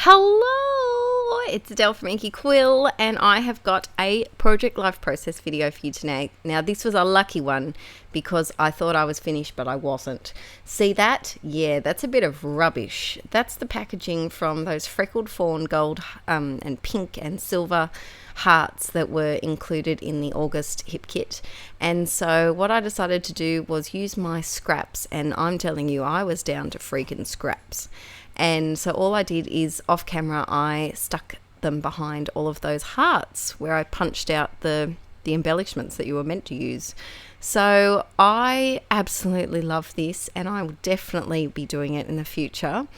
Hello, it's Adele from Inkie Quill, and I have got a Project Life process video for you today. Now, this was a lucky one because I thought I was finished, but I wasn't. See that? Yeah, that's a bit of rubbish. That's the packaging from those freckled fawn gold and pink and silver hearts that were included in the August hip kit. And so what I decided to do was use my scraps, and I'm telling you, I was down to freaking scraps. And so all I did is off camera, I stuck them behind all of those hearts where I punched out the embellishments that you were meant to use. So I absolutely love this, and I will definitely be doing it in the future.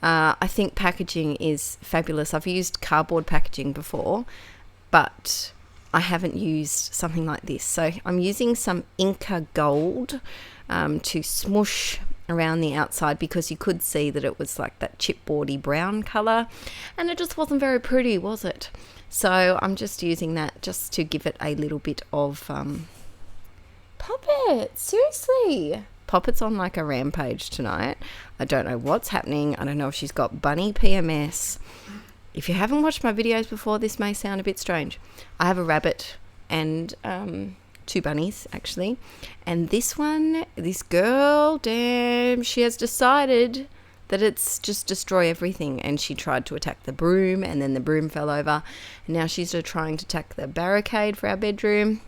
I think packaging is fabulous. I've used cardboard packaging before, but I haven't used something like this. So I'm using some Inkie Gold to smush around the outside, because you could see that it was like that chipboardy brown colour, and it just wasn't very pretty, was it? So I'm just using that just to give it a little bit of Poppet, seriously, Poppet's on like a rampage tonight. I don't know what's happening. I don't know if she's got bunny PMS. If you haven't watched my videos before, this may sound a bit strange. I have a rabbit and two bunnies, actually. And this one, this girl, damn, she has decided that it's just destroy everything. And she tried to attack the broom, and then the broom fell over. And now she's trying to attack the barricade for our bedroom.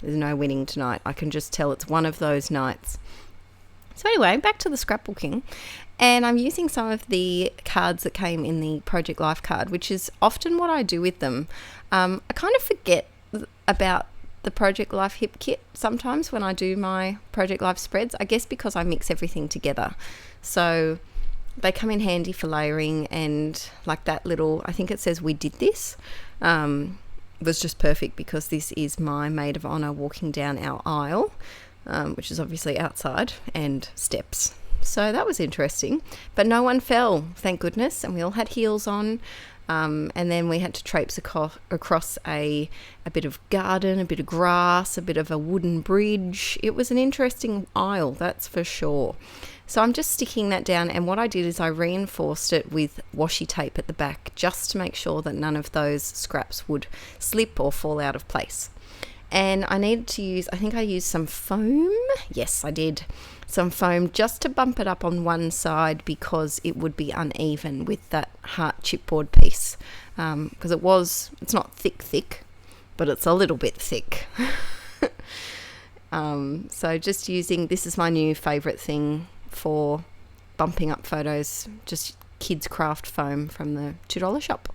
There's no winning tonight. I can just tell it's one of those nights. So anyway, back to the scrapbooking. And I'm using some of the cards that came in the Project Life card, which is often what I do with them. I kind of forget about the Project Life hip kit sometimes when I do my Project Life spreads, I guess because I mix everything together. So they come in handy for layering, and like that little, I think it says "we did this," was just perfect because this is my maid of honour walking down our aisle, which is obviously outside, and steps. So that was interesting, but no one fell, thank goodness, and we all had heels on. And then we had to traipse across a bit of garden, a bit of grass, a bit of a wooden bridge. It was an interesting aisle, that's for sure. So I'm just sticking that down, and what I did is I reinforced it with washi tape at the back just to make sure that none of those scraps would slip or fall out of place. And I needed to use, I think I used some foam. Yes, I did. Some foam just to bump it up on one side because it would be uneven with that heart chipboard piece. Because it's not thick, but it's a little bit thick. So just using, this is my new favourite thing for bumping up photos, just kids craft foam from the $2 shop.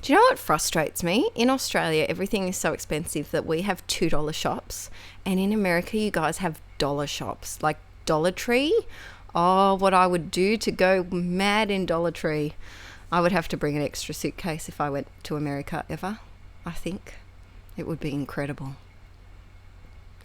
Do you know what frustrates me? In Australia, everything is so expensive that we have $2 shops, and in America, you guys have dollar shops, like Dollar Tree. Oh, what I would do to go mad in Dollar Tree. I would have to bring an extra suitcase if I went to America ever, I think. It would be incredible.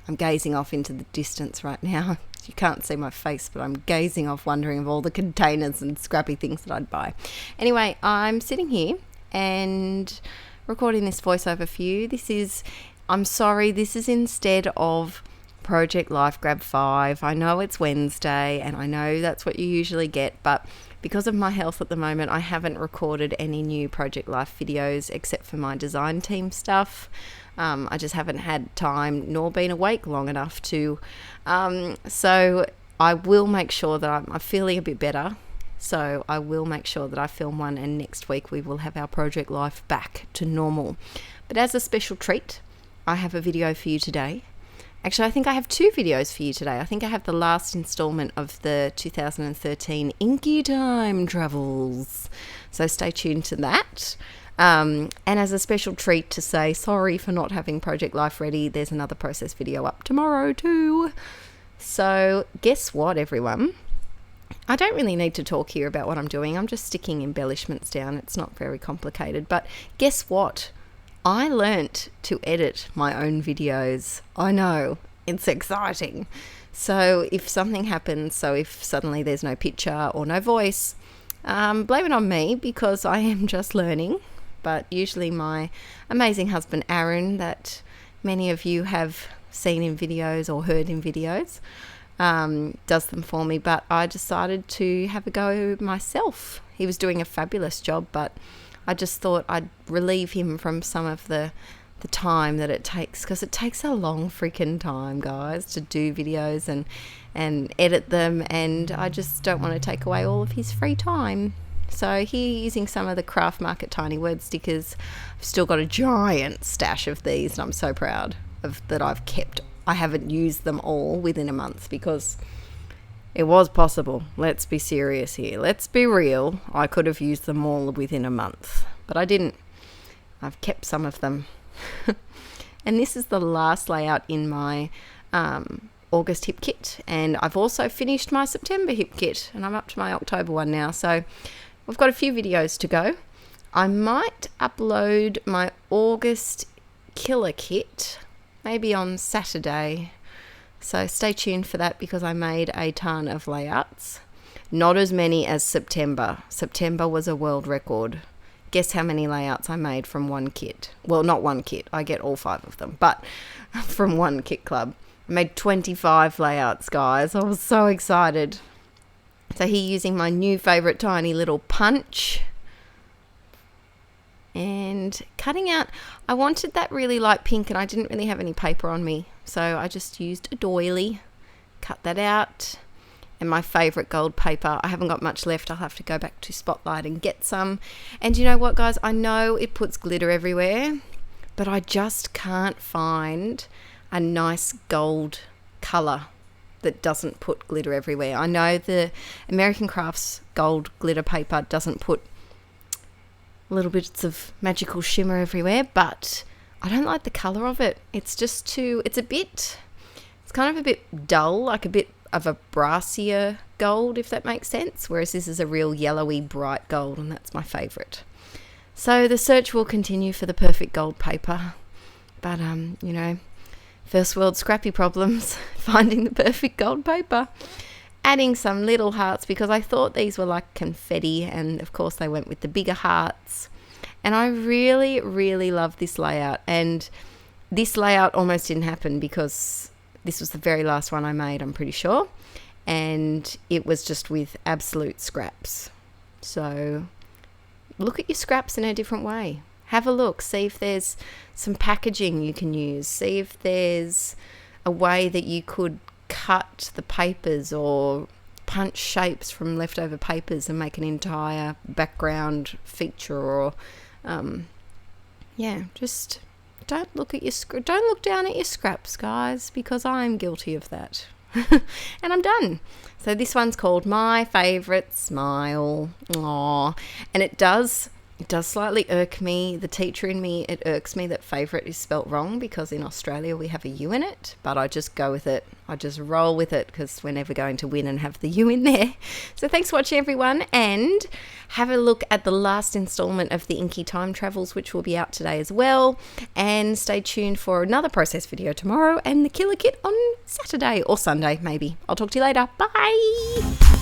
I'm gazing off into the distance right now. You can't see my face, but I'm gazing off, wondering of all the containers and scrappy things that I'd buy. Anyway, I'm sitting here and recording this voiceover for you. I'm sorry, this is instead of Project Life Grab 5. I know it's Wednesday, and I know that's what you usually get, but because of my health at the moment, I haven't recorded any new Project Life videos except for my design team stuff. I just haven't had time nor been awake long enough to. So I will make sure that I'm feeling a bit better. So I will make sure that I film one, and next week we will have our Project Life back to normal. But as a special treat, I have a video for you today. Actually, I think I have two videos for you today. I think I have the last installment of the 2013 Inkie Time Travels. So stay tuned to that. And as a special treat to say sorry for not having Project Life ready, there's another process video up tomorrow too. So guess what, everyone? I don't really need to talk here about what I'm doing. I'm just sticking embellishments down. It's not very complicated. But guess what? I learnt to edit my own videos. I know, it's exciting. So if something happens, if suddenly there's no picture or no voice, blame it on me, because I am just learning. But usually my amazing husband Aaron, that many of you have seen in videos or heard in videos, does them for me, but I decided to have a go myself. he was doing a fabulous job, but I just thought I'd relieve him from some of the time that it takes, because it takes a long freaking time, guys, to do videos and edit them, and I just don't want to take away all of his free time. So here, using some of the Craft Market Tiny Word stickers. I've still got a giant stash of these, and I'm so proud of that I've kept. I haven't used them all within a month, because it was possible. Let's be serious here. Let's be real. I could have used them all within a month, but I didn't. I've kept some of them. And this is the last layout in my August hip kit, and I've also finished my September hip kit, and I'm up to my October one now, so we've got a few videos to go. I might upload my August killer kit maybe on Saturday, so stay tuned for that, because I made a ton of layouts. Not as many as September. September was a world record. Guess how many layouts I made from one kit? Well, not one kit. I get all 5 of them, but from one kit club. I made 25 layouts, guys. I was so excited. So here, using my new favourite tiny little punch and cutting out. I wanted that really light pink, and I didn't really have any paper on me, so I just used a doily, cut that out. And my favourite gold paper. I haven't got much left. I'll have to go back to Spotlight and get some. And you know what, guys? I know it puts glitter everywhere, but I just can't find a nice gold colour that doesn't put glitter everywhere. I know the American Crafts gold glitter paper doesn't put little bits of magical shimmer everywhere, but I don't like the colour of it. It's just too... it's kind of a bit dull, like a bit of a brassier gold, if that makes sense, whereas this is a real yellowy bright gold, and that's my favourite. So the search will continue for the perfect gold paper, but you know, first world scrappy problems, finding the perfect gold paper. Adding some little hearts, because I thought these were like confetti, and of course they went with the bigger hearts. And I really, really love this layout, and this layout almost didn't happen because this was the very last one I made, I'm pretty sure, and it was just with absolute scraps. So look at your scraps in a different way. Have a look, see if there's some packaging you can use, see if there's a way that you could cut the papers or punch shapes from leftover papers and make an entire background feature, or yeah, just don't look down at your scraps, guys, because I'm guilty of that. And I'm done. So this one's called My Favourite Smile. Aww. And it does slightly irk me, the teacher in me, it irks me that favourite is spelt wrong, because in Australia we have a U in it, but I just go with it. I just roll with it, because we're never going to win and have the U in there. So thanks for watching, everyone, and have a look at the last instalment of the Inkie Time Travels, which will be out today as well, and stay tuned for another process video tomorrow and the killer kit on Saturday or Sunday maybe. I'll talk to you later. Bye!